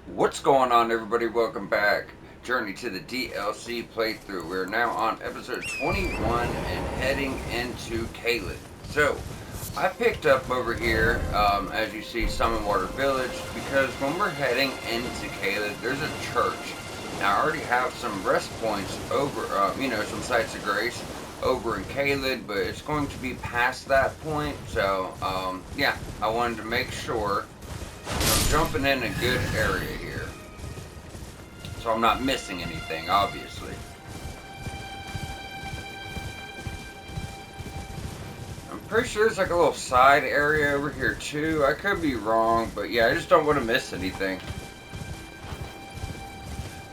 What's going on, everybody? Welcome back. Journey to the DLC playthrough. We're now on episode 21 and heading into Caelid. So, I picked up over here, as you see, Summon Water Village, because when we're heading into Caelid, there's a church. Now, I already have some rest points over, some sites of grace over in Caelid, but it's going to be past that point. So, yeah, I wanted to make sure I'm jumping in a good area here. So I'm not missing anything, obviously. I'm pretty sure there's like a little side area over here too. I could be wrong, but yeah, I just don't want to miss anything.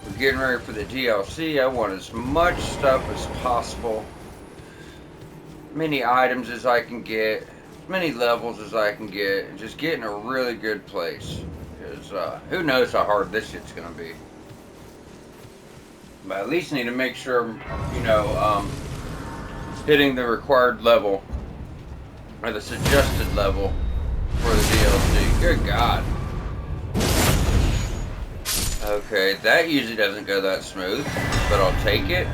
We're getting ready for the DLC. I want as much stuff as possible. Many items as I can get. As many levels as I can get. And just get in a really good place. Because who knows how hard this shit's going to be. But I at least need to make sure I'm, hitting the required level. Or the suggested level for the DLC. Good God. Okay, that usually doesn't go that smooth, but I'll take it.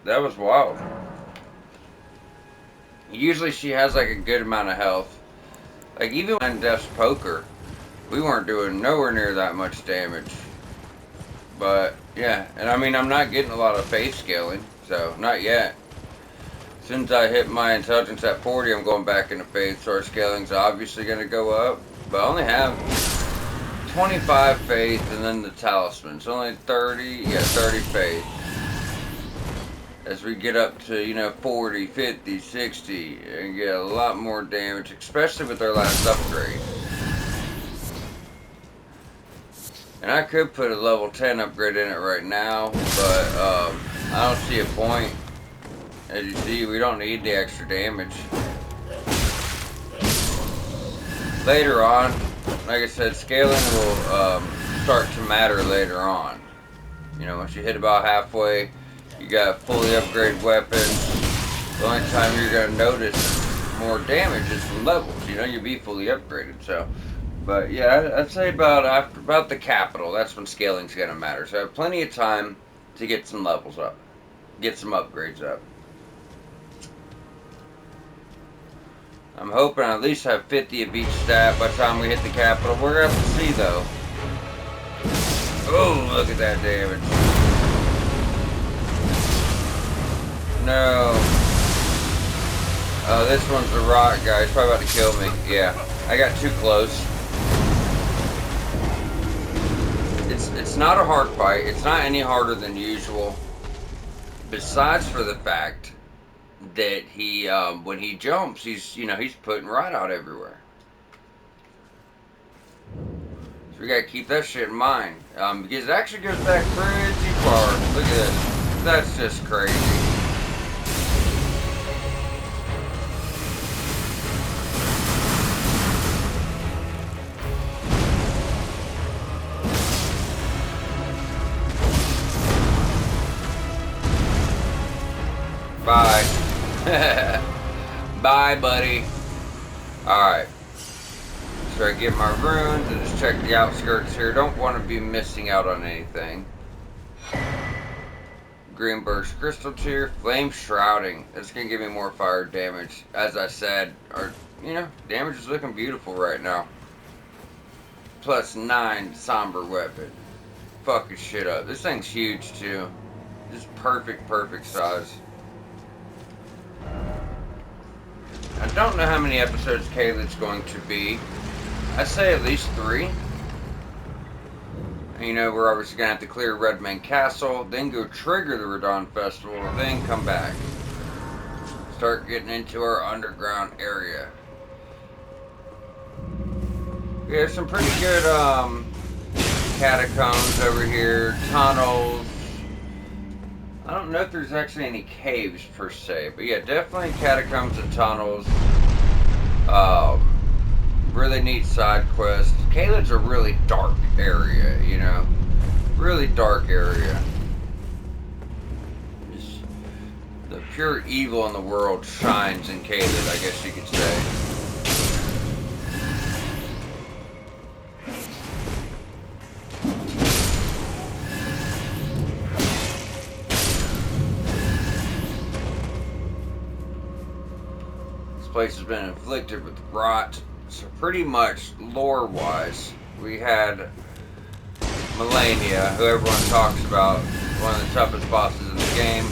That was wild. Usually she has like a good amount of health. Like even in Death's Poker, we weren't doing nowhere near that much damage. But yeah, and I mean I'm not getting a lot of faith scaling, so not yet. As soon as I hit my intelligence at 40, I'm going back into faith, so our scaling's obviously going to go up. But I only have 25 faith and then the talisman. So only 30 faith. As we get up to, 40, 50, 60, and get a lot more damage, especially with our last upgrade. And I could put a level 10 upgrade in it right now, but I don't see a point. As you see, we don't need the extra damage. Later on, like I said, scaling will start to matter later on. Once you hit about halfway, you got fully upgraded weapons. The only time you're going to notice more damage is from levels. You'll be fully upgraded. So, but yeah, I'd say about the capital. That's when scaling's going to matter. So I have plenty of time to get some levels up, get some upgrades up. I'm hoping I at least have 50 of each stat by the time we hit the capital. We're going to have to see, though. Oh, look at that damage. No. Oh, this one's the rock guy. He's probably about to kill me. Yeah, I got too close. It's not a hard fight. It's not any harder than usual. Besides for the fact that he, when he jumps, he's putting right out everywhere. So we gotta keep that shit in mind. Because it actually goes back pretty far. Look at this. That's just crazy. Bye. Bye, buddy. Alright. So I get my runes and just check the outskirts here. Don't want to be missing out on anything. Green burst crystal tier, flame shrouding. That's gonna give me more fire damage. As I said, damage is looking beautiful right now. Plus 9 somber weapon. Fucking shit up. This thing's huge too. Just perfect size. I don't know how many episodes Caelid's going to be. I'd say at least 3. We're obviously going to have to clear Redman Castle, then go trigger the Radon Festival, then come back. Start getting into our underground area. We have some pretty good catacombs over here, tunnels. I don't know if there's actually any caves per se, but yeah, definitely catacombs and tunnels. Really neat side quest. Caelid's a really dark area, really dark area. Just the pure evil in the world shines in Caelid, I guess you could say. place has been inflicted with rot. So pretty much, lore-wise, we had Melania, who everyone talks about, one of the toughest bosses in the game.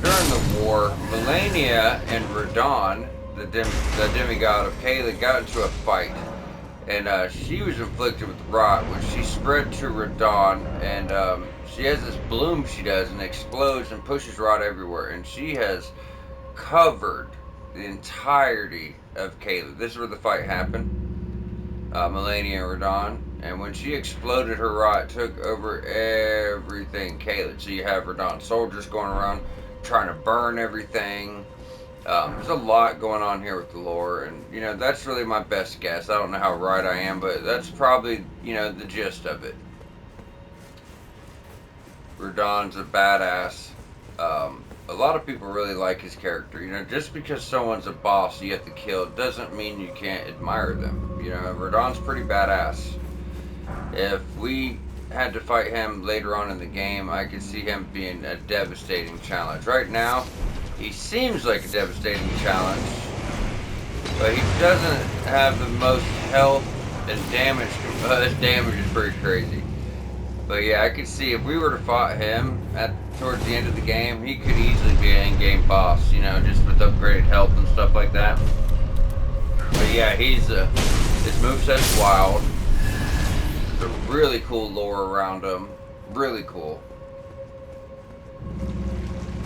During the war, Melania and Radon, the demigod of caelid, got into a fight. And she was inflicted with rot, which she spread to Radon, and she has this bloom she does, and explodes and pushes rot everywhere, and she has covered the entirety of caelid. This is where the fight happened, Melania and Radon, and when she exploded, her rot took over everything caelid. So you have Radon soldiers going around trying to burn everything. There's a lot going on here with the lore, and that's really my best guess. I don't know how right I am, but that's probably the gist of it. Radon's a badass. A lot of people really like his character. Just because someone's a boss you have to kill doesn't mean you can't admire them. Radon's pretty badass. If we had to fight him later on in the game, I could see him being a devastating challenge. Right now, he seems like a devastating challenge, but he doesn't have the most health and damage. His damage is pretty crazy. But yeah, I could see if we were to fight him towards the end of the game, he could easily be an in-game boss, just with upgraded health and stuff like that. But yeah, his moveset's wild. There's a really cool lore around him. Really cool.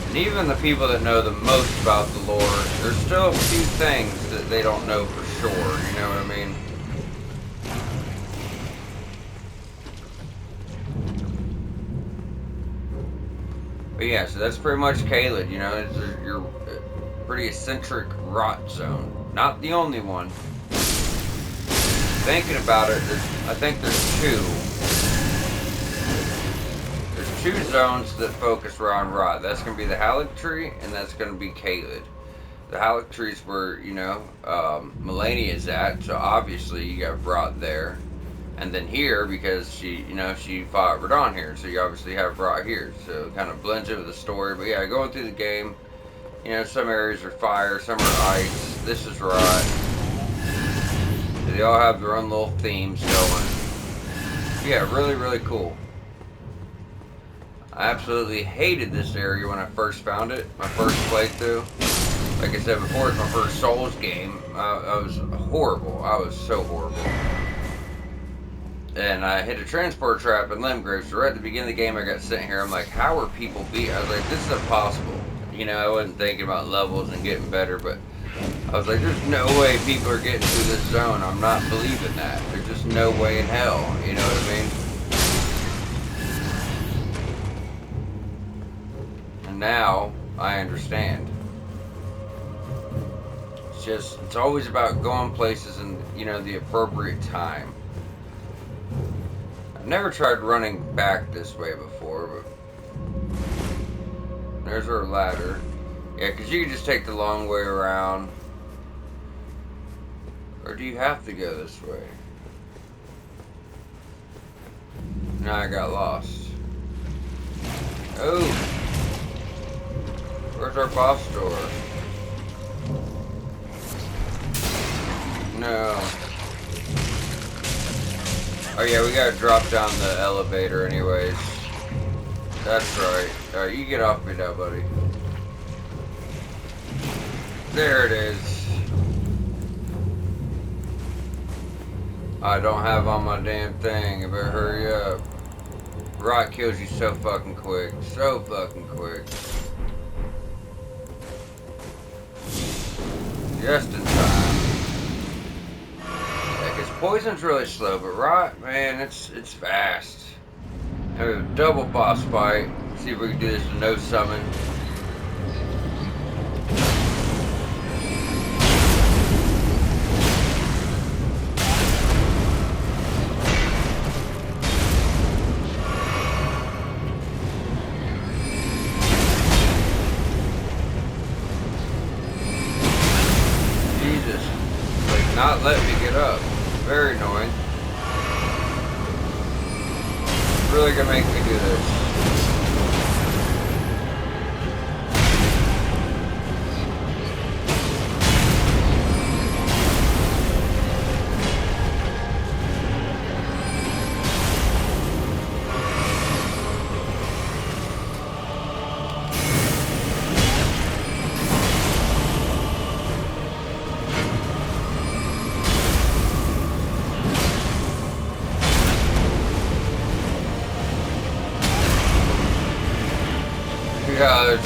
And even the people that know the most about the lore, there's still a few things that they don't know for sure, you know what I mean? But yeah, so that's pretty much caelid, it's your pretty eccentric rot zone. Not the only one. Thinking about it, I think there's two. There's two zones that focus around rot. That's going to be the Haligtree, and that's going to be caelid. The Haligtree is where, Melania is at, so obviously you got rot there. And then here, because she fought Radon here, so you obviously have rot here. So it kind of blends in with the story. But yeah, going through the game, some areas are fire, some are ice. This is rot. So they all have their own little themes going. Yeah, really, really cool. I absolutely hated this area when I first found it, my first playthrough. Like I said before, it's my first Souls game. I was horrible. I was so horrible. And I hit a transport trap in Limgrave, so right at the beginning of the game I got sent here. I'm like, how are people beat? I was like, this is impossible. I wasn't thinking about levels and getting better, but I was like, there's no way people are getting through this zone. I'm not believing that. There's just no way in hell, you know what I mean? And now I understand. It's always about going places in, the appropriate time. I've never tried running back this way before, but there's our ladder. Yeah, because you can just take the long way around. Or do you have to go this way? No, I got lost. Oh! Where's our boss door? No. Oh yeah, we gotta drop down the elevator anyways. That's right. Alright, you get off me now, buddy. There it is. I don't have on my damn thing. I better hurry up. Rot kills you so fucking quick. So fucking quick. Just in time. Poison's really slow, but rot, man, it's fast. And we have a double boss fight. See if we can do this with no summon. Jesus, like not let me get up. Very annoying. Really gonna make me do this.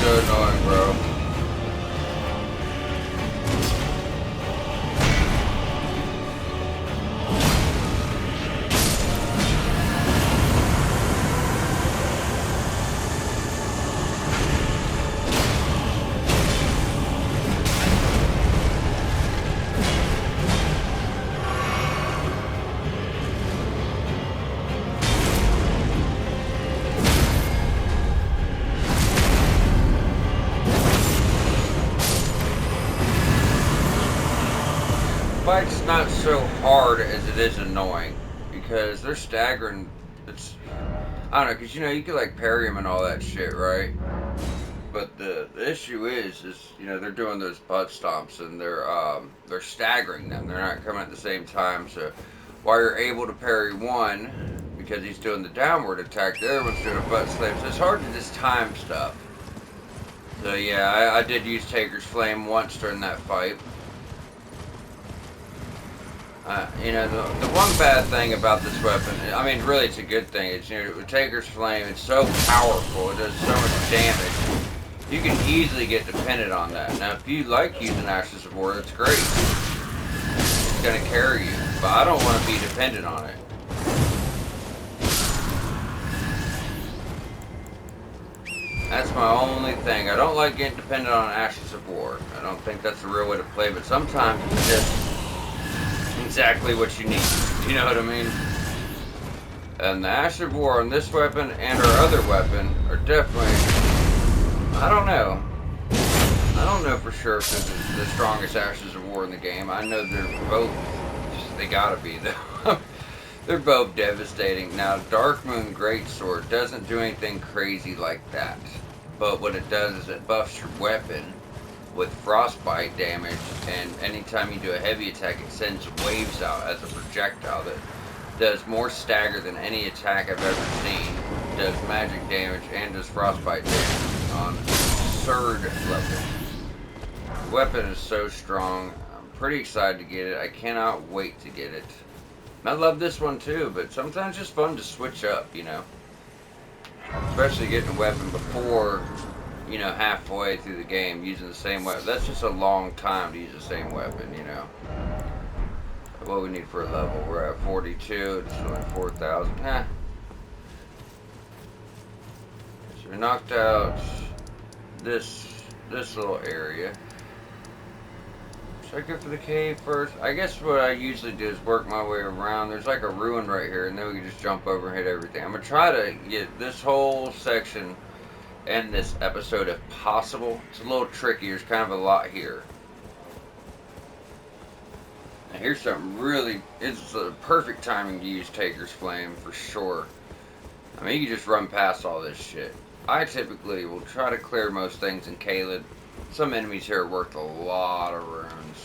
so annoying, bro. Fight's not so hard as it is annoying because they're staggering. It's I don't know, because you can like parry them and all that shit, right? But the issue is they're doing those butt stomps and they're staggering them. They're not coming at the same time. So while you're able to parry one because he's doing the downward attack, the other one's doing a butt slam. So it's hard to just time stuff. So yeah, I did use Taker's Flame once during that fight. The one bad thing about this weapon, I mean, really it's a good thing, is, with Taker's Flame, it's so powerful, it does so much damage. You can easily get dependent on that. Now, if you like using Ashes of War, that's great. It's going to carry you, but I don't want to be dependent on it. That's my only thing. I don't like getting dependent on Ashes of War. I don't think that's the real way to play, but sometimes it's just exactly what you need. You know what I mean? And the Ash of War on this weapon and our other weapon are definitely, I don't know for sure if they're the strongest Ashes of War in the game. I know they're both, they gotta be though. They're both devastating. Now, Dark Moon Greatsword doesn't do anything crazy like that. But what it does is it buffs your weapon with frostbite damage, and anytime you do a heavy attack, it sends waves out as a projectile that does more stagger than any attack I've ever seen. Does magic damage and does frostbite damage on absurd level. The weapon is so strong. I'm pretty excited to get it. I cannot wait to get it. I love this one too, but sometimes it's just fun to switch up, especially getting a weapon before halfway through the game using the same weapon. That's just a long time to use the same weapon, What we need for a level, we're at 42, it's only 4,000. So we knocked out this little area. Should I go for the cave first? I guess what I usually do is work my way around. There's like a ruin right here, and then we can just jump over and hit everything. I'm going to try to get this whole section and this episode if possible. It's a little tricky. There's kind of a lot here. Now here's something really, it's the perfect timing to use Taker's Flame for sure. I mean, you can just run past all this shit. I typically will try to clear most things in caelid. Some enemies here are worth a lot of runes.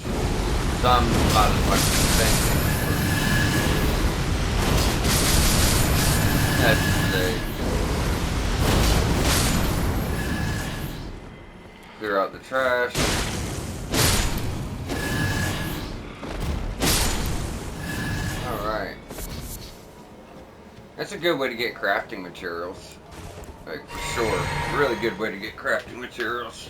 Some not as much as you think. That's the clear out the trash. Alright. That's a good way to get crafting materials. Like, for sure. Really good way to get crafting materials.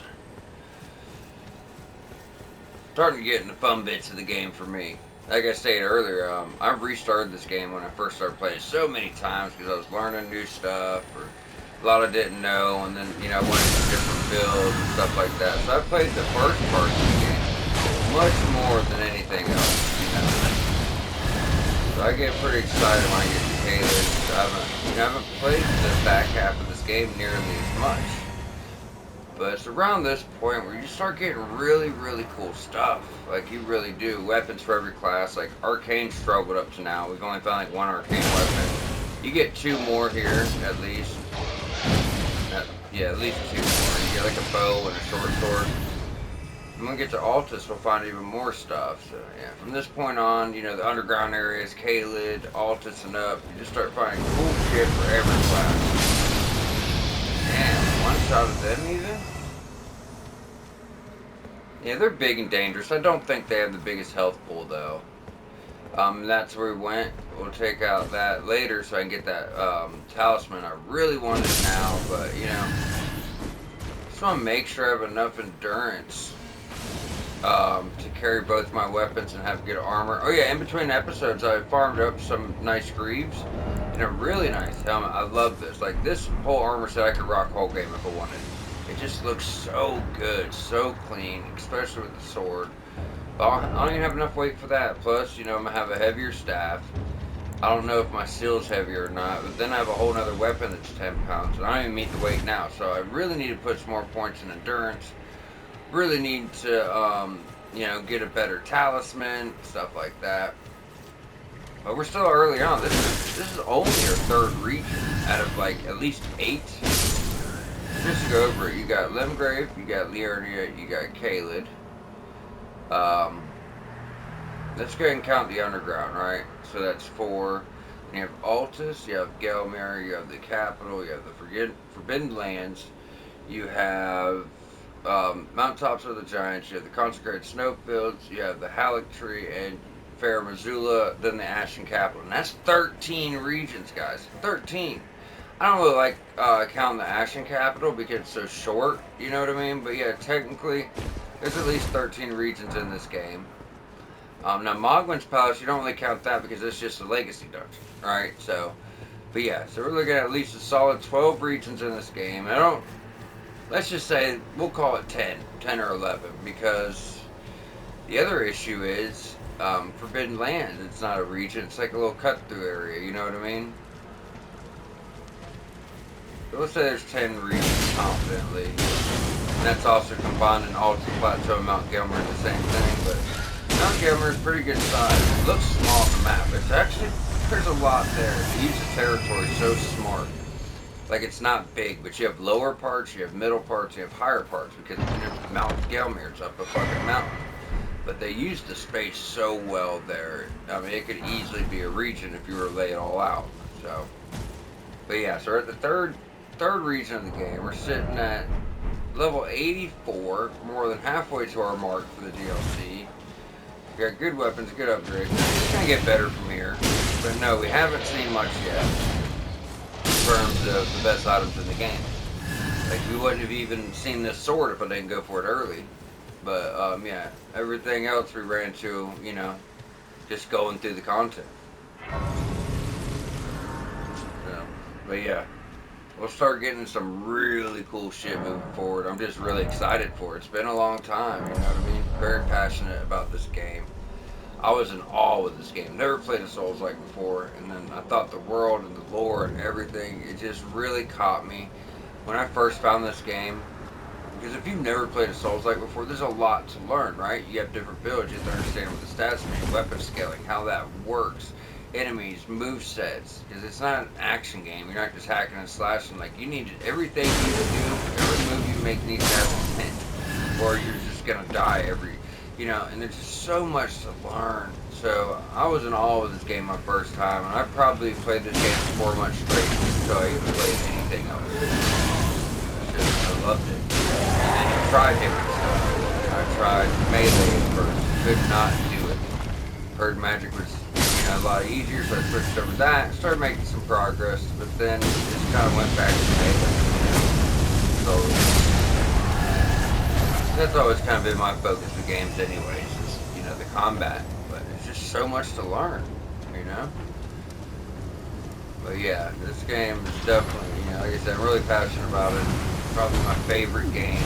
Starting to get in the fun bits of the game for me. Like I stated earlier, I've restarted this game when I first started playing so many times because I was learning new stuff, or a lot I didn't know, and then, I went into different builds and stuff like that. So I played the first part of the game much more than anything else, So I get pretty excited when I get to caelid. I haven't played the back half of this game nearly as much. But it's around this point where you start getting really, really cool stuff. Like, you really do. Weapons for every class. Like, Arcane struggled up to now. We've only found, like, one Arcane weapon. You get 2 more here, at least. Yeah, at least 2 more. You get, like, a bow and a short sword. And when we get to Altus, we'll find even more stuff. So, yeah, from this point on, the underground areas, caelid, Altus, and up, you just start finding cool shit for every class. Damn, one shot of them even? Yeah, they're big and dangerous. I don't think they have the biggest health pool though. That's where we went. We'll take out that later so I can get that talisman. I really want it now, but Just want to make sure I have enough endurance to carry both my weapons and have good armor. Oh yeah, in between episodes, I farmed up some nice greaves and a really nice helmet. I love this. Like, this whole armor set, I could rock whole game if I wanted. It just looks so good, so clean, especially with the sword. But I don't even have enough weight for that. Plus, you know, I'm gonna have a heavier staff. I don't know if my steel's heavier or not, but then I have a whole other weapon that's 10 pounds, and I don't even meet the weight now. So I really need to put some more points in endurance. Really need to, you know, get a better talisman, stuff like that. But we're still early on. This is only our third region out of like at least 8. Just to go over it, you got Limgrave, you got Liurnia, you got Caelid. Let's go ahead and count the underground, right? So that's 4. And you have Altus, you have Gelmir, you have the capital, you have the Forbidden Lands, you have Mountaintops of the Giants, you have the Consecrated Snowfields, you have the Halleck Tree, and Fair Missoula, then the Ashen Capital. And that's 13 regions, guys. 13. I don't really like counting the Ashen Capital because it's so short, you know what I mean? But yeah, technically, there's at least 13 regions in this game. Now, Mogwin's Palace, you don't really count that because it's just a legacy dungeon, right? So, but yeah, so we're looking at least a solid 12 regions in this game. Let's just say, we'll call it 10 or 11, because the other issue is Forbidden Lands. It's not a region, it's like a little cut-through area, you know what I mean? So let's say there's 10 regions confidently. And that's also combined in Altus Plateau and Mount Gelmir in the same thing, but Mount Gelmir is pretty good size. It looks small on the map. It's actually, there's a lot there. They use the territory so smart. Like, it's not big, but you have lower parts, you have middle parts, you have higher parts, because Mount Gelmir is up a fucking mountain. But they use the space so well there. I mean, it could easily be a region if you were to lay it all out. So, but yeah, so we're at the third region of the game. We're sitting at level 84, more than halfway to our mark for the DLC. We got good weapons, good upgrades. It's gonna get better from here. But no, we haven't seen much yet in terms of the best items in the game. Like, we wouldn't have even seen this sword if I didn't go for it early. But, yeah, everything else we ran to, you know, just going through the content. So, but yeah, we'll start getting some really cool shit moving forward. I'm just really excited for it. It's been a long time, you know what I mean? Very passionate about this game. I was in awe with this game. Never played a Souls-like before, and then I thought the world and the lore and everything, it just really caught me when I first found this game. Because if you've never played a Souls-like before, there's a lot to learn, right? You have different builds, you have to understand what the stats mean, weapon scaling, how that works, enemies, movesets, because it's not an action game. You're not just hacking and slashing. Like, you need everything you do, every move you make needs to have intent, or you're just gonna die every, you know. And there's just so much to learn. So I was in awe with this game my first time, and I probably played this game for 4 months straight until I even played anything else. I loved it. And then I tried different stuff. I tried melee at first, could not do it. Heard magic was, you know, a lot easier, so I switched over to that, started making some progress, but then just kind of went back to melee. So that's always kind of been my focus with games anyways, is, you know, the combat. But it's just so much to learn, you know? But yeah, this game is definitely, you know, like I said, I'm really passionate about it. Probably my favorite game.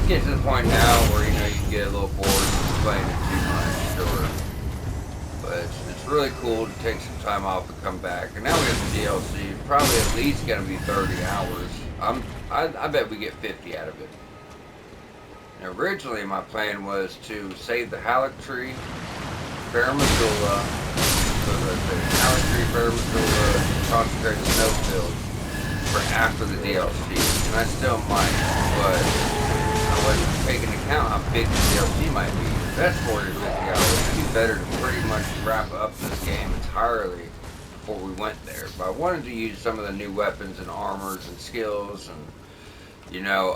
Get to the point now where, you know, you can get a little bored playing it too much, sure. But it's really cool to take some time off and come back. And now we have the DLC. Probably at least going to be 30 hours. I bet we get 50 out of it. And originally my plan was to save the Halleck Tree, Fair Missoula, so the Halleck Tree, Fair Missoula, Consecrated Snowfield for after the DLC. And I still might, but I wasn't taking into account how big the DLC might be. That's 40 or 50 hours. It'd be better to pretty much wrap up this game entirely before we went there. But I wanted to use some of the new weapons and armors and skills and, you know,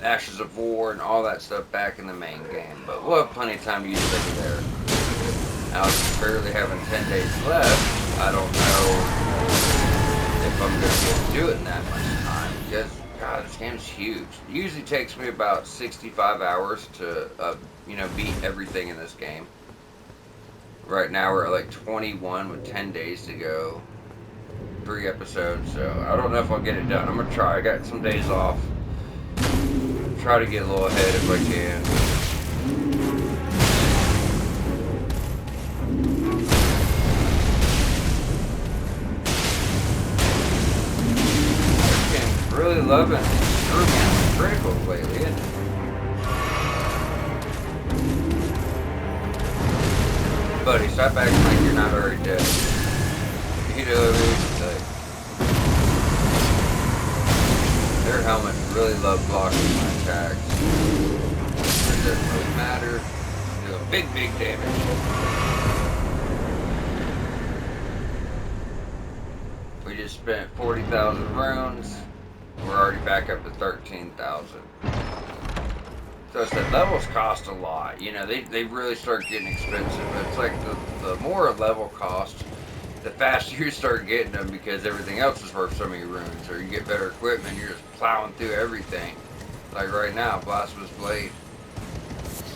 Ashes of War and all that stuff back in the main game. But we'll have plenty of time to use it over there. Now, barely having 10 days left, I don't know if I'm going to be able to do it in that much time. Because God, this game's huge. It usually takes me about 65 hours to, beat everything in this game. Right now we're at like 21 with 10 days to go. 3 episodes, so I don't know if I'll get it done. I'm gonna try. I got some days off. Try to get a little ahead if I can. I'm really loving criticals lately, isn't it? Buddy, stop acting like you're not already dead. You know what I mean? Like, their helmets really love blocking my attacks. It doesn't really matter. Do a big damage. We just spent 40,000 runes. We're already back up to 13,000. So I said, levels cost a lot. You know, they really start getting expensive. It's like the more a level costs, the faster you start getting them because everything else is worth so many runes. Or you get better equipment, you're just plowing through everything. Like right now, Blasphemous Blade.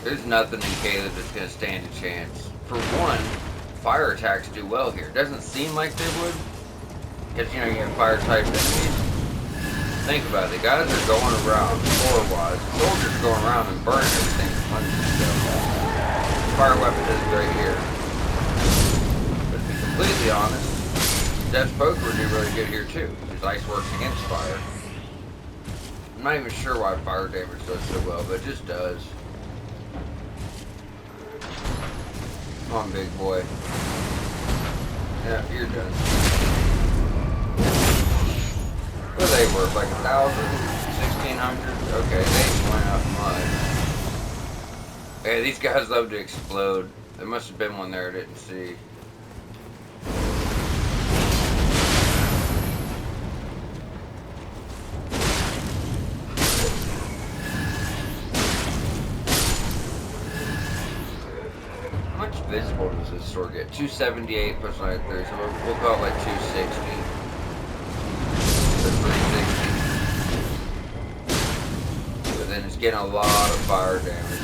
There's nothing in caelid that's going to stand a chance. For one, fire attacks do well here. It doesn't seem like they would. Because, you have fire type enemies. Think about it. The guys are going around, sword-wise. Soldiers are going around and burning everything. Fire weapon is right here. But to be completely honest, Death's Poker would do really good here too. Because ice works against fire. I'm not even sure why fire damage does so well, but it just does. Come on, big boy. Yeah, you're done. What are they worth? Like 1,000? 1,600? Okay, they went up much. Hey, these guys love to explode. There must have been one there I didn't see. How much visible does this sword get? 278 plus 93, so we'll call it like 260. 360. But then it's getting a lot of fire damage.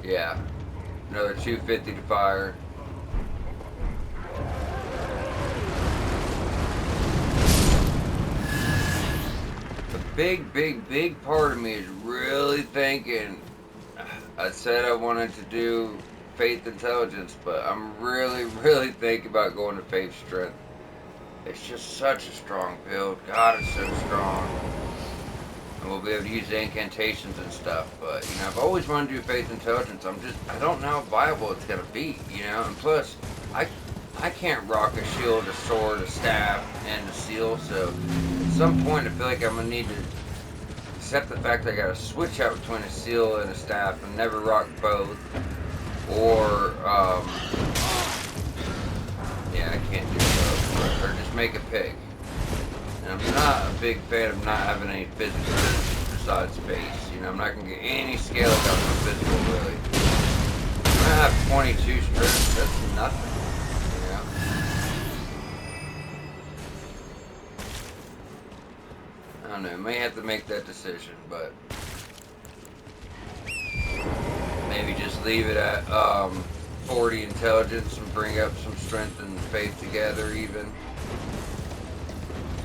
Yeah. Another 250 to fire. The big part of me is really thinking. I said I wanted to do Faith Intelligence, but I'm really thinking about going to Faith Strength. It's just such a strong build. God, it's so strong. And we'll be able to use incantations and stuff. But, I've always wanted to do Faith Intelligence. I don't know how viable it's going to be, And plus, I can't rock a shield, a sword, a staff, and a seal. So, at some point, I feel like I'm going to need to accept the fact that I got to switch out between a seal and a staff and never rock both. Or, yeah, I can't do both. Or just make a pick. And I'm not a big fan of not having any physical besides space. I'm not going to get any scale down my physical, really. I'm going to have 22 strength. That's nothing. I don't know. May have to make that decision, but maybe just leave it at 40 intelligence and bring up some strength and faith together even.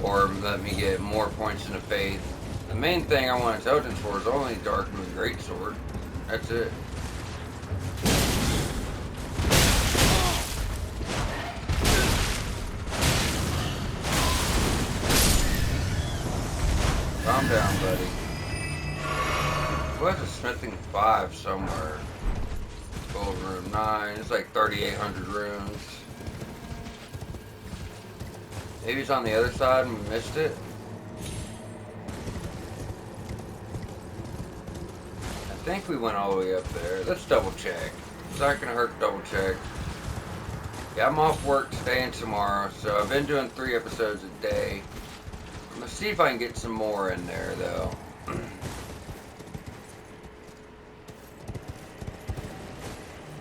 Or let me get more points into faith. The main thing I want intelligence for is only Dark Moon Greatsword. That's it. Calm down, buddy. What's a smithing 5 somewhere? Gold rune 9. It's like 3,800 runes. Maybe it's on the other side and we missed it. I think we went all the way up there. Let's double check. It's not gonna hurt to double check. Yeah, I'm off work today and tomorrow, so I've been doing 3 episodes a day. I'm gonna see if I can get some more in there though.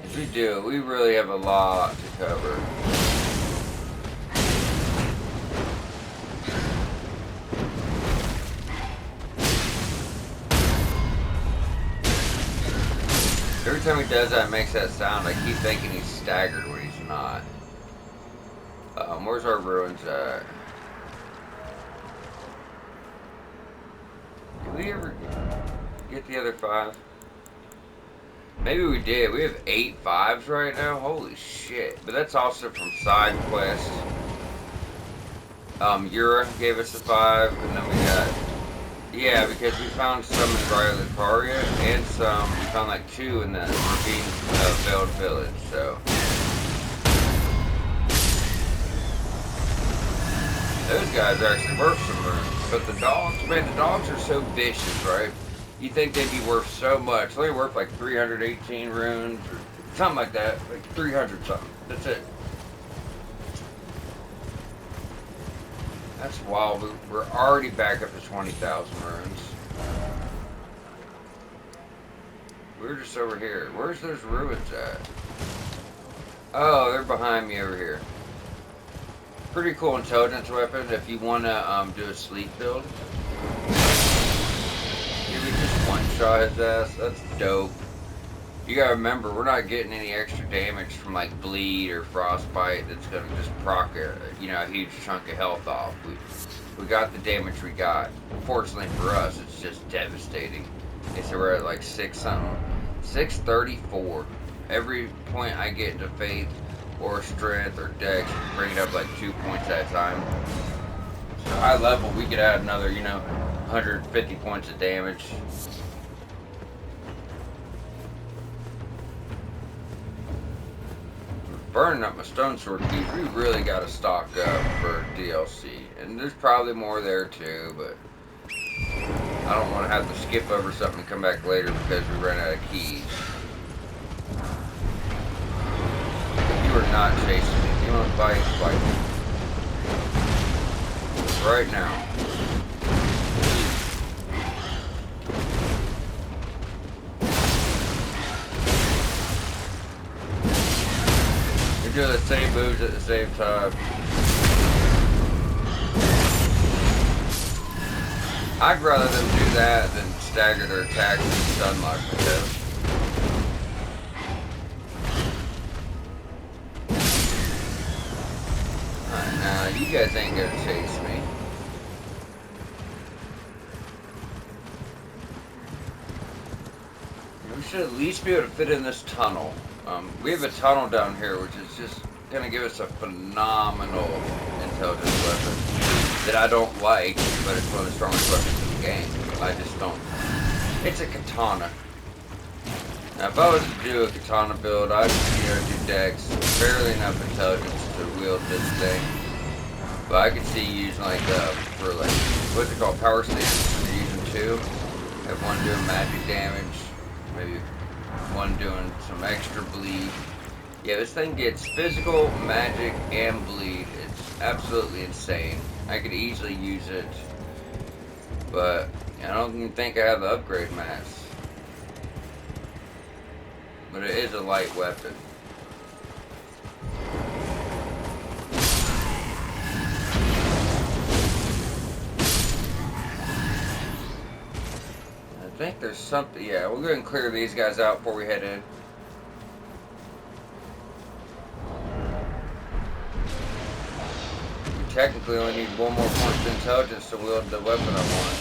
If we do, we really have a lot to cover. time he does that and makes that sound, I keep thinking he's staggered when he's not. Where's our ruins at? Did we ever get the other 5? Maybe we did. We have 8 5s right now. Holy shit. But that's also from side quests. Yura gave us a 5, and then we got... Yeah, because we found some in Rylataria, and we found like 2 in the ravine Veiled Village, so... Those guys are actually worth some runes. But the dogs, man, the dogs are so vicious, right? You think they'd be worth so much. They're worth like 318 runes, or something like that. Like 300 something. That's it. That's wild. We're already back up to 20,000 runes. We're just over here. Where's those ruins at? Oh, they're behind me over here. Pretty cool intelligence weapon if you want to do a sleep build. Give me just one shot his ass. That's dope. You gotta remember, we're not getting any extra damage from like bleed or frostbite that's gonna just proc a huge chunk of health off. We got the damage we got. Fortunately for us, it's just devastating. Okay, so we're at like 634. Every point I get into faith or strength or dex, bring it up like 2 points at a time. So high level, we could add another, 150 points of damage. Burning up my stone sword keys, we really got to stock up for DLC. And there's probably more there too, but I don't want to have to skip over something and come back later because we ran out of keys. You are not chasing me. If you want to fight, fight me. Right now. You're doing the same moves at the same time. I'd rather them do that than stagger their attacks and stun lock myself. Nah, you guys ain't gonna chase me. We should at least be able to fit in this tunnel. We have a tunnel down here, which is just gonna give us a phenomenal intelligence weapon that I don't like, but it's one of the strongest weapons in the game. I just don't. It's a katana. Now, if I was to do a katana build, I'd do dex, barely enough intelligence to wield this thing. But I could see using for what's it called, power stance. You're using 2. Have one doing magic damage, maybe one doing some extra bleed. Yeah, this thing gets physical, magic, and bleed. It's absolutely insane. I could easily use it, but I don't even think I have the upgrade mats. But it is a light weapon. I think there's something, yeah, we'll go ahead and clear these guys out before we head in. We technically only need 1 more point of intelligence to wield the weapon I want.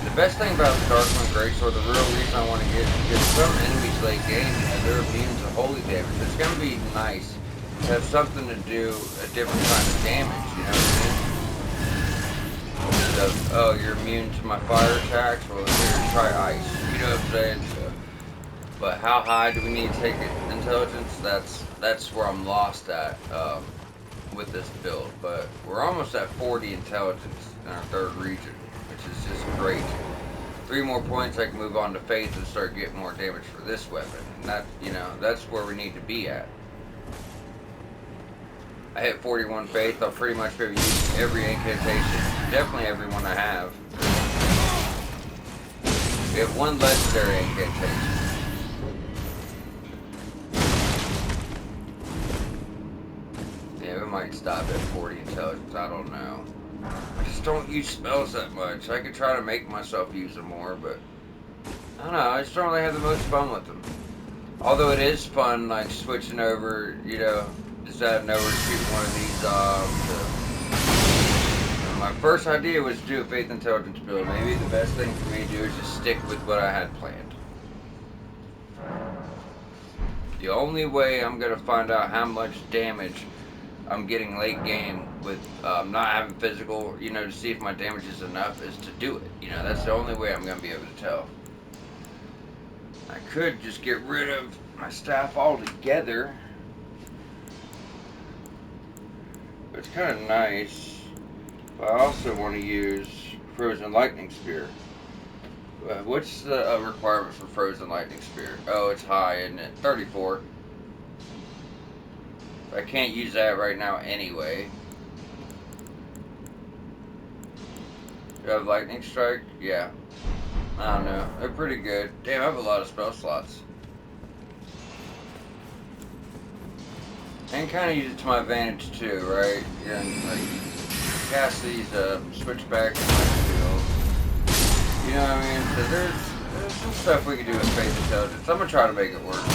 The best thing about the Darkmoon Greatsword, the real reason I want to get is because some enemies late game, they're immune to holy damage. It's going to be nice to have something to do a different kind of damage, you know what I mean? Oh, you're immune to my fire attacks? Well, here, try ice. You know what I'm saying? So, but how high do we need to take intelligence? That's where I'm lost at with this build. But we're almost at 40 intelligence in our 3rd region, which is just great. 3 more points, I can move on to faith and start getting more damage for this weapon. And that's where we need to be at. I hit 41 faith, I'll pretty much be able to use every incantation. Definitely every one I have. We have 1 legendary incantation. Yeah, we might stop at 40 intelligence, I don't know. I just don't use spells that much. I could try to make myself use them more, but don't know, I just don't really have the most fun with them. Although it is fun, like switching over, you know, just out of nowhere shooting one of these my first idea was to do a Faith Intelligence build. Maybe the best thing for me to do is just stick with what I had planned. The only way I'm going to find out how much damage I'm getting late game with not having physical, you know, to see if my damage is enough is to do it. You know, that's the only way I'm going to be able to tell. I could just get rid of my staff altogether. But it's kind of nice. But I also want to use Frozen Lightning Spear. What's the requirement for Frozen Lightning Spear? Oh, it's high, isn't it? 34. I can't use that right now anyway. Do I have Lightning Strike? Yeah. I don't know. They're pretty good. Damn, I have a lot of spell slots. And kind of use it to my advantage too, right? Yeah, and like cast these switch back in my field. You know what I mean? So there's some stuff we can do with Faith Intelligence. I'm gonna try to make it work.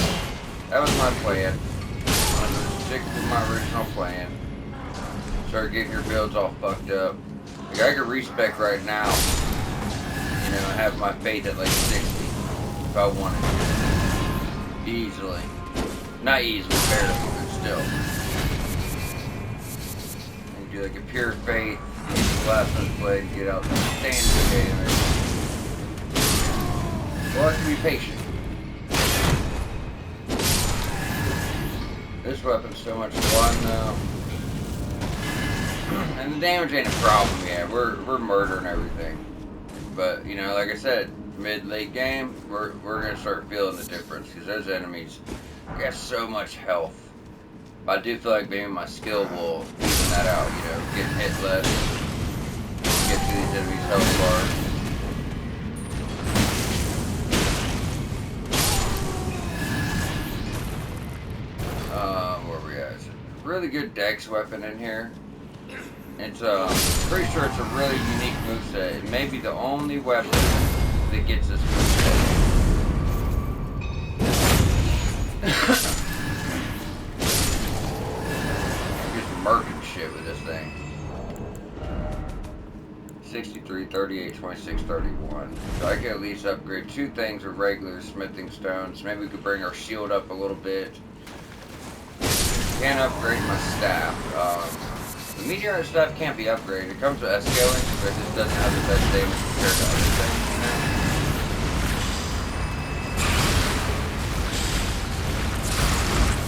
That was my plan. I'm gonna stick with my original plan. Start getting your builds all fucked up. Like I could respec right now. You know, have my Faith at like 60 if I wanted to. Easily. Not easily, barely, but still. And do like a pure Faith, Blasphemous Blade, and get out the standard damage. Or I can be patient. This weapon's so much fun though. And the damage ain't a problem yet. We're murdering everything. But, you know, like I said, mid-late game, we're going to start feeling the difference. Because those enemies got so much health. But I do feel like maybe my skill will even that out, you know, getting hit less. Get to these enemies' health bars. Where are we at? It's a really good dex weapon in here. It's pretty sure it's a really unique moveset. It may be the only weapon that gets this moveset. I'm just murking shit with this thing. 63, 38, 26, 31. So I can at least upgrade 2 things with regular smithing stones. Maybe we could bring our shield up a little bit. Can't upgrade my staff. The meteorite stuff can't be upgraded. It comes with scaling, but it just doesn't have the best damage compared to other things, you know?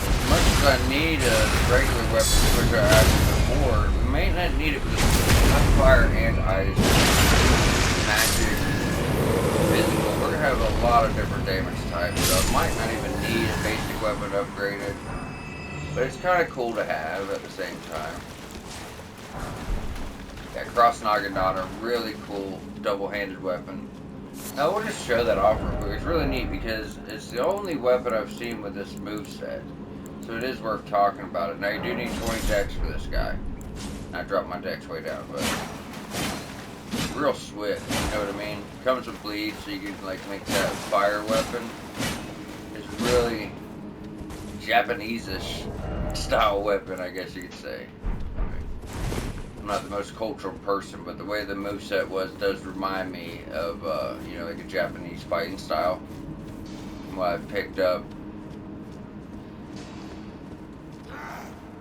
As much as I need a regular weapon, which I asked before, we may not need it with fire and ice, magic, physical. We're gonna have a lot of different damage types, so I might not even need a basic weapon upgraded. But it's kind of cool to have at the same time. Yeah, Cross Naginata, really cool double-handed weapon. Now, I want to show that off real quick. It's really neat because it's the only weapon I've seen with this moveset. So it is worth talking about it. Now, you do need 20 dex for this guy. I dropped my dex way down, but real swift, you know what I mean? Comes with bleed, so you can like make that fire weapon. It's really Japanese-ish style weapon, I guess you could say. I'm not the most cultural person, but the way the moveset does remind me of, you know, like a Japanese fighting style. What I've picked up.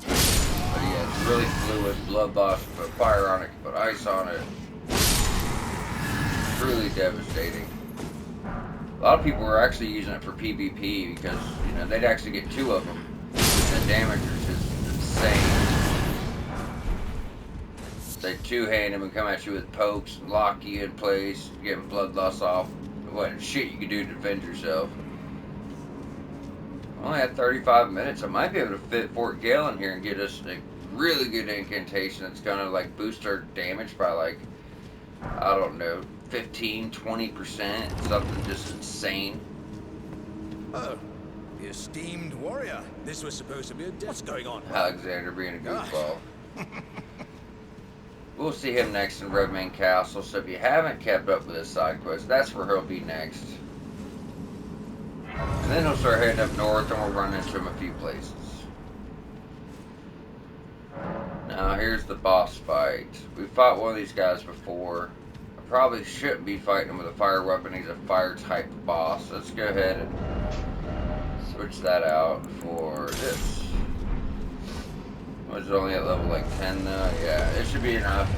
But yeah, it's really fluid, blood loss, put fire on it, put ice on it. Truly devastating. A lot of people were actually using it for PvP because, you know, they'd actually get 2 of them. The damage is just insane. They 2-hand him and come at you with pokes, lock you in place, getting blood loss off. What shit you can do to defend yourself. I only had 35 minutes. I might be able to fit Fort Gale in here and get us a really good incantation that's gonna like boost our damage by like, I don't know, 15, 20%, something just insane. Oh, the esteemed warrior. This was supposed to be a what's going on? Alexander being a goofball. We'll see him next in Redmane Castle, so if you haven't kept up with his side quest, that's where he'll be next. And then he'll start heading up north and we'll run into him a few places. Now here's the boss fight. We fought one of these guys before. I probably shouldn't be fighting him with a fire weapon. He's a fire type boss. Let's go ahead and switch that out for this. Was it only at level like 10 though? Yeah, it should be enough.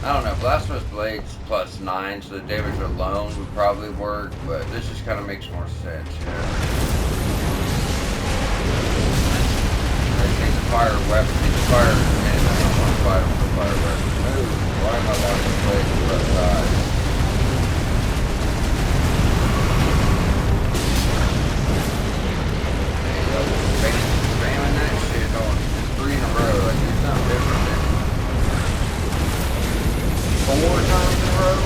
I don't know, Blasphemous Blades plus 9, so the damage alone would probably work, but this just kind of makes more sense, you know? He's a fire weapon, he's a fire enemy, I don't want to fight him with a fire weapon. Move! Why am I watching the blades to the side? Spamming that shit on 3 in a row, like there's something different there. 4 times in a row?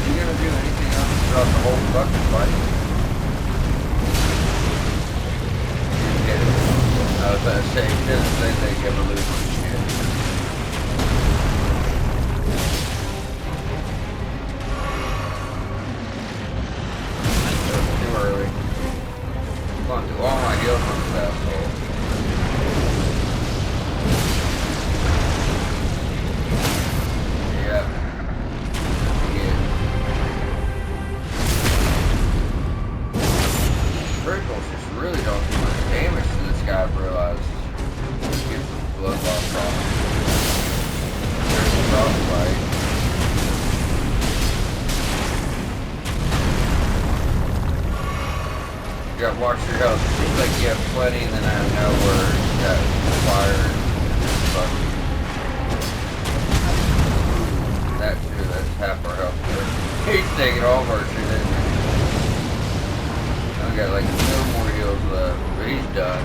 You gonna do anything else throughout the whole fucking fight? Get it. I was about to say, he doesn't think they ever lose this shit. That's too early. I'm going through all my heals on this asshole. Criticals just really don't do much damage to this guy, I've realized. Just get some blood loss off. There's the frostbite. You gotta watch your health. It seems like you have plenty, and then out of nowhere, you got fire and fucking. That too, that's half our health there. He's taking all of our shit, isn't he? I got like no more heals left, but he's done.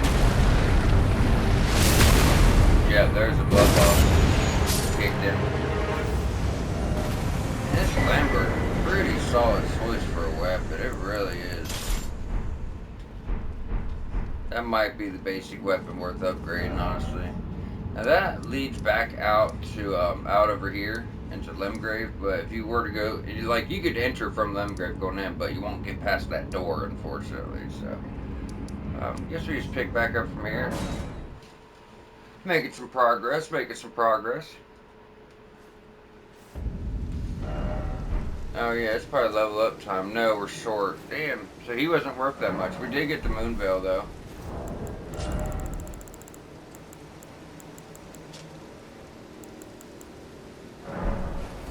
Yeah, there's a blood loss. Kicked him. This Lambert, pretty solid switch for a weapon. It really is. That might be the basic weapon worth upgrading, honestly. Now that leads back out to out over here into Limgrave, but if you were to go, like, you could enter from Limgrave going in, but you won't get past that door, unfortunately. So guess we just pick back up from here. Making some progress. Oh yeah, it's probably level up time. No, we're short. Damn. So he wasn't worth that much. We did get the Moon Veil though.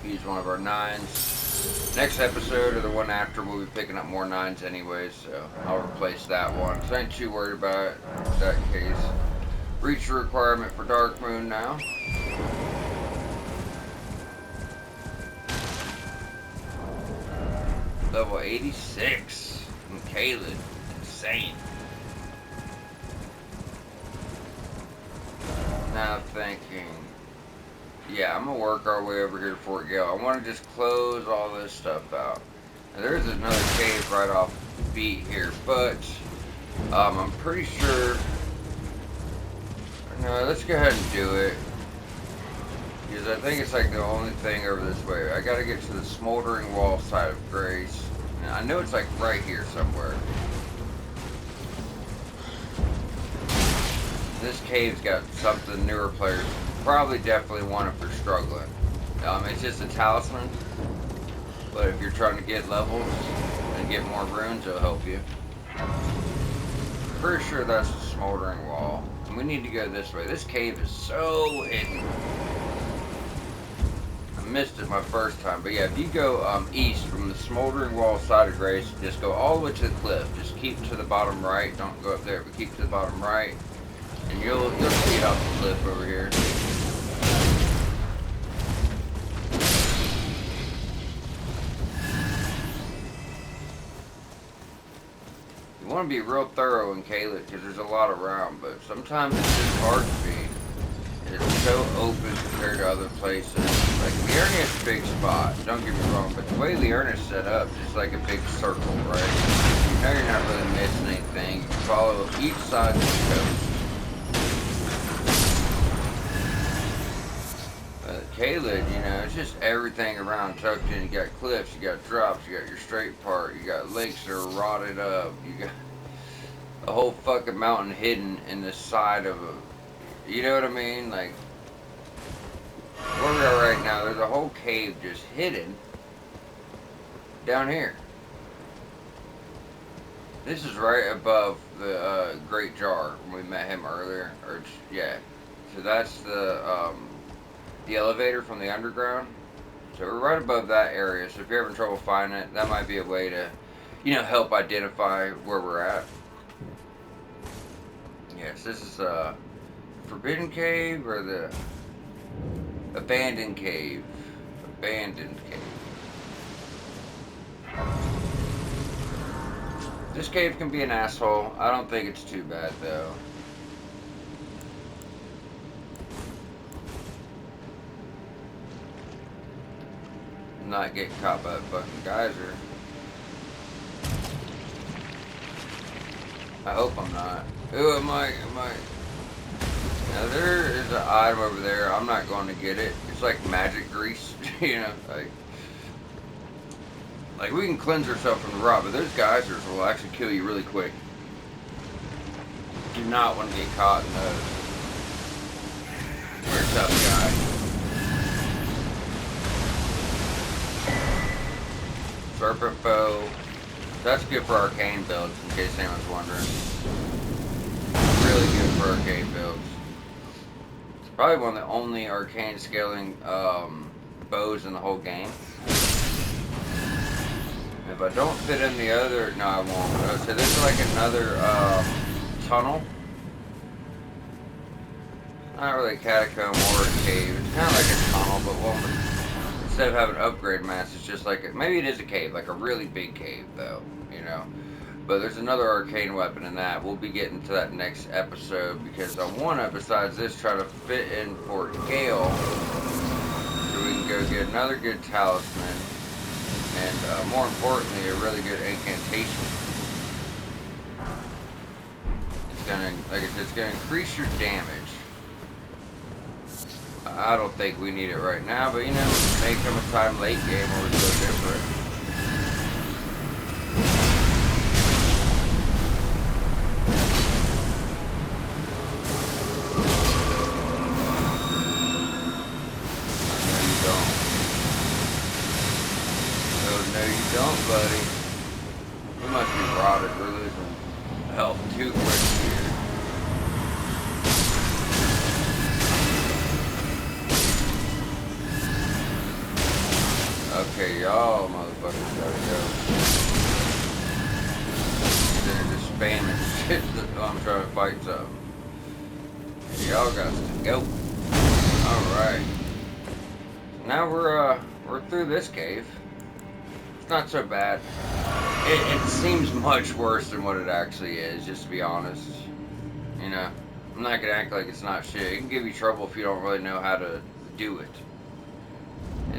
Use one of our 9s. Next episode or the one after, we'll be picking up more 9s anyways, so I'll replace that one. So I ain't too worried about it in that case. Reach the requirement for Dark Moon now. Level 86 in caelid. Insane. Now thinking. Yeah, I'm going to work our way over here to Fort Gale. I want to just close all this stuff out. Now, there's another cave right off the beat here, but I'm pretty sure... No, let's go ahead and do it. Because I think it's like the only thing over this way. I got to get to the Smoldering Wall side of Grace. And I know it's like right here somewhere. This cave's got something newer players probably definitely want if they're struggling. It's just a talisman, but if you're trying to get levels and get more runes, it'll help you. Pretty sure that's the Smoldering Wall. And we need to go this way. This cave is so hidden. I missed it my first time, but yeah, if you go east from the Smoldering Wall side of Grace, just go all the way to the cliff. Just keep to the bottom right. Don't go up there, but keep to the bottom right. And you'll see it off the cliff over here. You want to be real thorough in caelid because there's a lot around, but sometimes it's just hard to be. It's so open compared to other places. Like Liurnia is a big spot, don't get me wrong, but the way Liurnia is set up, it's like a big circle, right? You know you're not really missing anything. You follow each side of the coast. caelid, you know, it's just everything around tucked in. You got cliffs, you got drops, you got your straight part, you got lakes that are rotted up, you got a whole fucking mountain hidden in the side of a, you know what I mean? Like, where we are right now, there's a whole cave just hidden down here. This is right above the Great Jar when we met him earlier, or yeah. So that's the elevator from the underground. So we're right above that area. So if you're having trouble finding it, that might be a way to, you know, help identify where we're at. Yes, this is Forbidden Cave or the Abandoned Cave. Abandoned Cave. This cave can be an asshole. I don't think it's too bad though. Not getting caught by a fucking geyser. I hope I'm not. Ooh, am I? Now there is an item over there. I'm not going to get it. It's like magic grease, you know, like we can cleanse ourselves from the rot, but those geysers will actually kill you really quick. Do not want to get caught in those. We're a tough guy. Serpent bow. That's good for arcane builds, in case anyone's wondering. Really good for arcane builds. It's probably one of the only arcane scaling bows in the whole game. If I don't fit in the other, no, I won't. So this is like another tunnel. Not really a catacomb or a cave. It's kind of like a tunnel, but one with, instead of having upgrade mats, it's just like maybe it is a cave, like a really big cave, though. You know. But there's another arcane weapon in that. We'll be getting to that next episode because I want to, besides this, try to fit in Fort Gale so we can go get another good talisman. And more importantly, a really good incantation. It's gonna, like I said, it's gonna increase your damage. I don't think we need it right now, but you know, it may come a time late game where it's so different. Don't, buddy. We must be rotted. We're losing health too quick here. Okay, y'all motherfuckers gotta go. They're just spamming shit that I'm trying to fight something. Y'all got to go. Alright. Now we're through this cave. Not so bad. It seems much worse than what it actually is, just to be honest. You know, I'm not gonna act like it's not shit. It can give you trouble if you don't really know how to do it.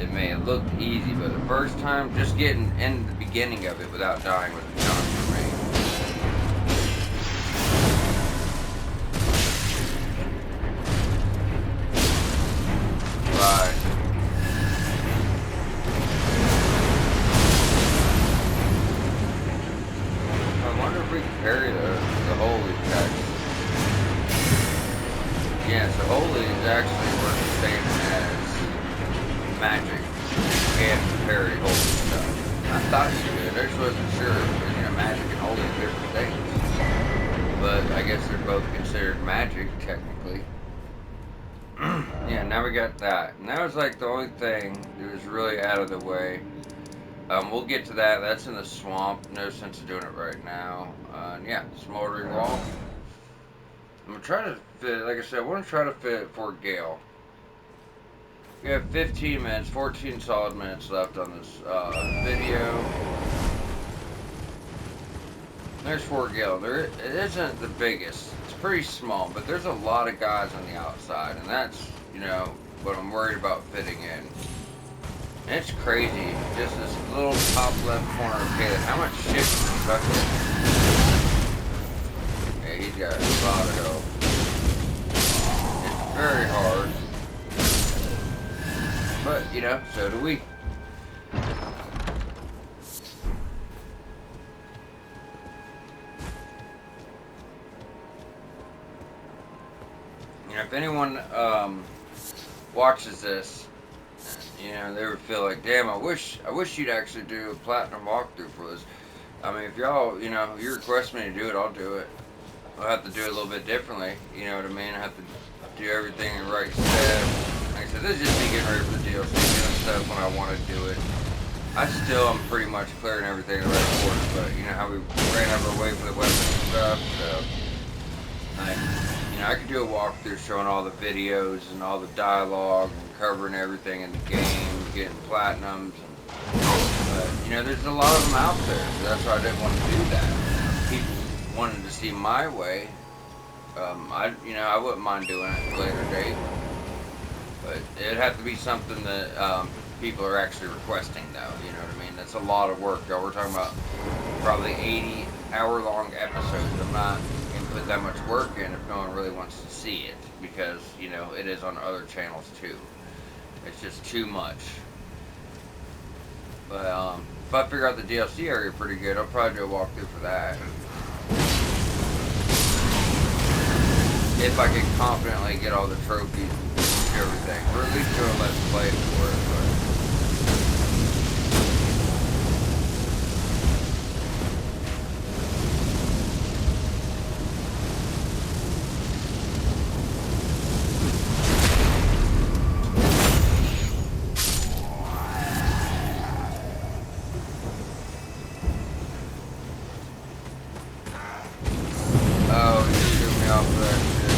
It may have looked easy, but the first time, just getting in the beginning of it without dying was a challenge for me. Right. Parry the holy text. Yeah, so holy is actually works the same as magic. You can't parry holy stuff. I thought you could. I just wasn't sure because you know magic and holy are different things. But I guess they're both considered magic technically. Yeah, now we got that. And that was like the only thing that was really out of the way. We'll get to that. That's in the swamp. No sense of doing it right now. Yeah, smoldering wall. I'm gonna try to fit, like I said, I want to try to fit Fort Gale. We have 15 minutes, 14 solid minutes left on this video. There's Fort Gale. It isn't the biggest. It's pretty small, but there's a lot of guys on the outside, and that's, you know, what I'm worried about fitting in. And it's crazy, just this little top left corner of caelid. How much shit is stuck in? Yeah, he's got a lot of health. It's very hard. but, you know, so do we. You know, if anyone watches this, you know, they would feel like, damn, I wish you'd actually do a platinum walkthrough for this. I mean, if y'all, you know, you request me to do it, I'll do it. I'll have to do it a little bit differently, you know what I mean? I have to do everything in the right step. Like I said, this is just me getting ready for the DLC, doing stuff when I want to do it. I still am pretty much clearing everything in the right order, but you know how we ran out of our way for the weapons and stuff, so you know, I could do a walkthrough showing all the videos and all the dialogue and covering everything in the game, getting platinums, but you know, there's a lot of them out there, so that's why I didn't want to do that. People wanted to see my way. You know, I wouldn't mind doing it at a later date, but it'd have to be something that people are actually requesting, though. You know what I mean? That's a lot of work, y'all. We're talking about probably 80-hour-long episodes. I'm not gonna put that much work in if no one really wants to see it, because you know it is on other channels too. It's just too much. But if I figure out the DLC area pretty good, I'll probably do a walkthrough for that. If I can confidently get all the trophies and everything, or at least do a let's play for it. Oh, you threw me off of that shit.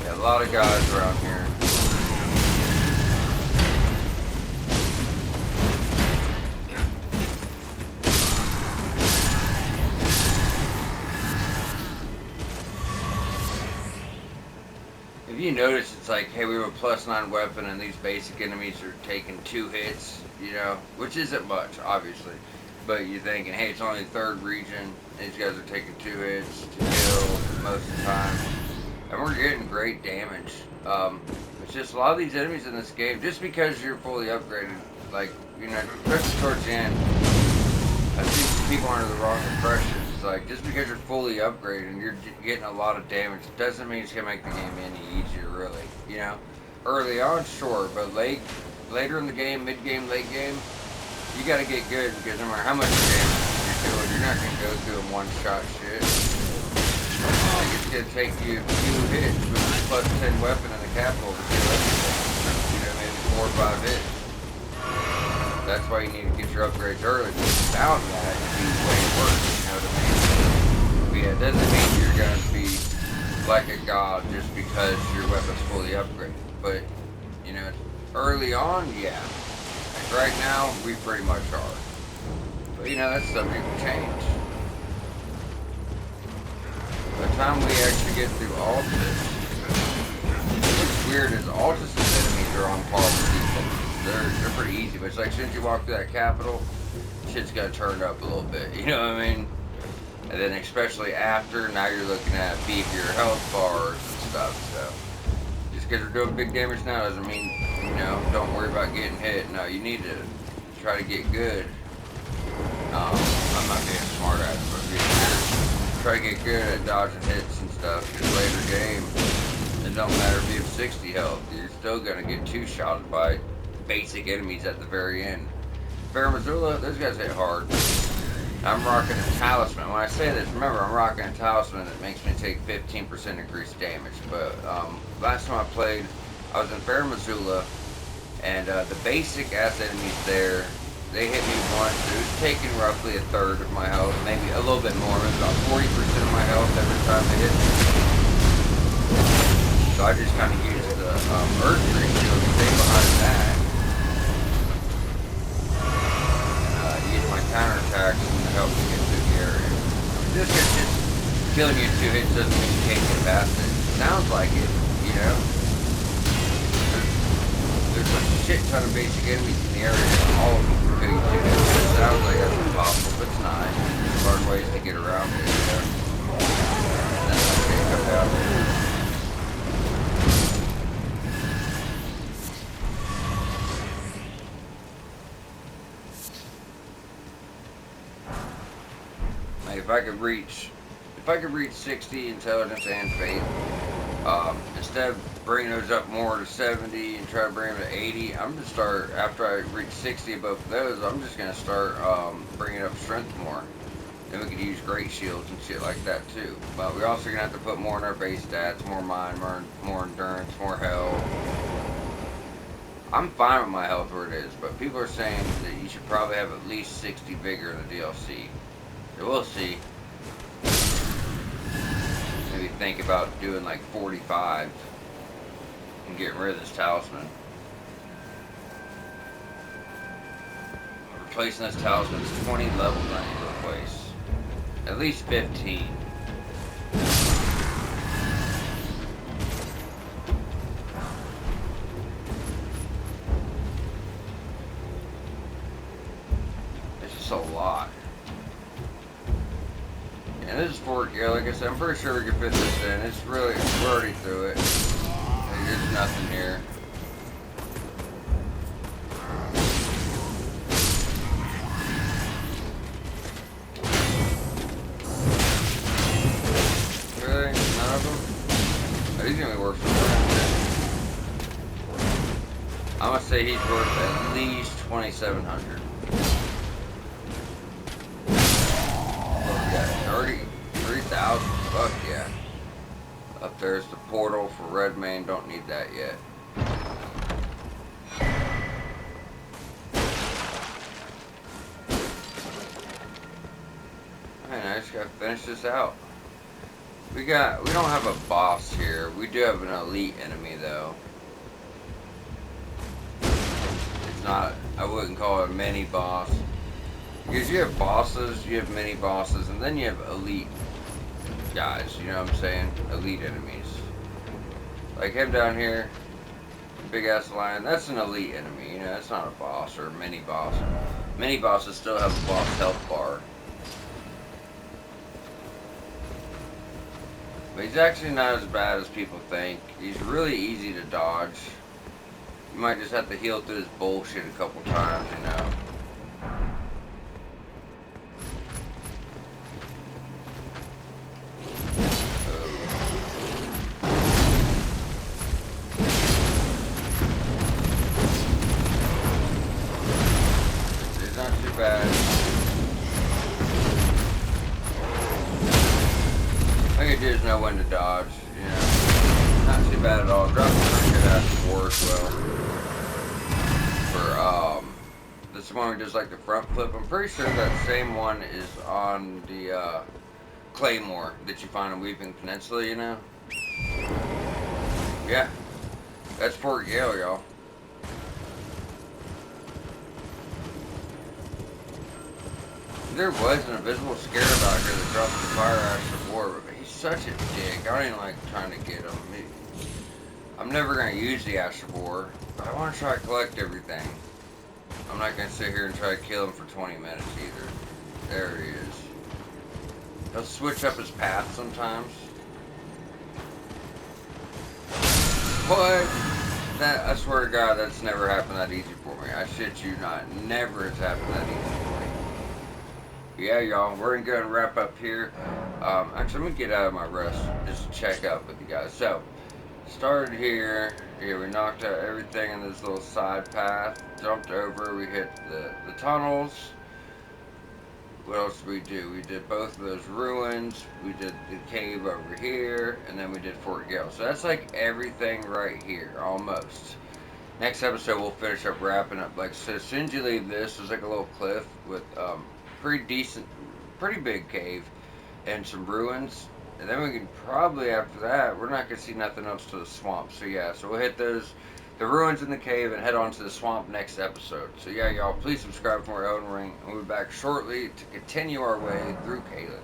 Yeah, a lot of guys around here. If you notice, it's like, hey, we have a +9 weapon and these basic enemies are taking 2 hits, you know, which isn't much, obviously. But you're thinking, hey, it's only the 3rd region, these guys are taking 2 hits to kill most of the time. And we're getting great damage. It's just a lot of these enemies in this game, just because you're fully upgraded, like, you know, especially towards the end, I think people are under the wrong impression. It's like, just because you're fully upgraded and you're getting a lot of damage doesn't mean it's going to make the game any easier, really. You know, early on, sure, but later in the game, mid-game, late game, you got to get good, because no matter how much damage you're doing, you're not going to go through a one-shot shit. Like, it's going to take you a few hits with a +10 weapon in the capital to kill everything. You know, maybe 4 or 5 hits. That's why you need to get your upgrades early, because without that, it'd be way worse, you know what I mean? But yeah, it doesn't mean you're going to be like a god just because your weapon's fully upgraded. But, you know, early on, yeah. Like right now, we pretty much are. But, you know, that's subject to change. By the time we actually get through Altus, what's weird is Altus' enemies are on par with these enemies. They're pretty easy, but it's like, as soon as you walk through that capital, shit's got turned up a little bit, you know what I mean? And then especially after, now you're looking at beefier health bars and stuff, so. Just because we're doing big damage now doesn't mean, you know, don't worry about getting hit. No, you need to try to get good. I'm not being smart at it, but getting good. Try to get good at dodging hits and stuff, because later game, it don't matter if you have 60 health, you're still going to get 2-shotted by basic enemies at the very end. Fair Missoula, those guys hit hard. I'm rocking a talisman. When I say this, remember, I'm rocking a talisman that makes me take 15% increased damage. But last time I played, I was in Fair Missoula, and the basic ass enemies there, they hit me once. It was taking roughly 1/3 of my health, maybe a little bit more. It was about 40% of my health every time they hit me. So I just kind of used the Earth Tree shield to stay behind that. Counterattacks and help you get through the area. This is just killing you 2 hits doesn't mean you can't get past it. Sounds like it, you know. There's a shit ton of basic enemies in the area, and all of them can kill you 2 hits. It sounds like that's impossible, but it's not. There's hard ways to get around it, you know. out. Like if I could reach 60 intelligence and faith, instead of bringing those up more to 70 and try to bring them to 80, I'm gonna start after I reach 60 above those. I'm just gonna start bringing up strength more. Then we could use great shields and shit like that too. But we're also gonna have to put more in our base stats, more mind, more endurance, more health. I'm fine with my health where it is, but people are saying that you should probably have at least 60 vigor in the DLC. So we'll see. Maybe think about doing like 45 and getting rid of this talisman. Replacing this talisman is 20 levels I need to replace. At least 15. It's just a lot. And this is 4K, like I said, I'm pretty sure we can fit this in. It's really, we're already through it. There's nothing here. Really? None of them? Oh, he's gonna be worth some. I'm gonna say he's worth at least 2,700. 30,000, fuck yeah. Up there's the portal for Redmayne, don't need that yet. Man, I just gotta finish this out. We don't have a boss here. We do have an elite enemy though. It's not, I wouldn't call it a mini boss. Because you have bosses, you have mini bosses, and then you have elite guys, you know what I'm saying? Elite enemies. Like him down here, big ass lion, that's an elite enemy, you know, that's not a boss or a mini boss. Mini bosses still have a boss health bar. But he's actually not as bad as people think. He's really easy to dodge. You might just have to heal through his bullshit a couple times, you know. Bad. All you do is know when to dodge, you know. Not too bad at all. Drops a pretty good ass war as well. For this one we just like the front flip. I'm pretty sure that same one is on the Claymore that you find in Weeping Peninsula, you know. Yeah. That's Fort Gale, y'all. There was an invisible scarab out here that drops the fire ash of war, but he's such a dick. I don't even like trying to get him. I'm never going to use the ash of war, but I want to try to collect everything. I'm not going to sit here and try to kill him for 20 minutes either. There he is. He'll switch up his path sometimes. What? That, I swear to God, that's never happened that easy for me. I shit you not. Never has happened that easy for me. Yeah, y'all, we're gonna go and wrap up here. Actually, I'm gonna get out of my rest just to check up with you guys. So, started here. Yeah, we knocked out everything in this little side path. Jumped over. We hit the tunnels. What else did we do? We did both of those ruins. We did the cave over here, and then we did Fort Gale. So that's like everything right here, almost. Next episode, we'll finish up wrapping up. Like, so as soon as you leave this, there's like a little cliff with pretty decent, pretty big cave and some ruins. And then we can probably, after that, we're not going to see nothing else to the swamp. So yeah, so we'll hit the ruins in the cave and head on to the swamp next episode. So yeah, y'all, please subscribe for more Elden Ring. And we'll be back shortly to continue our way through caelid.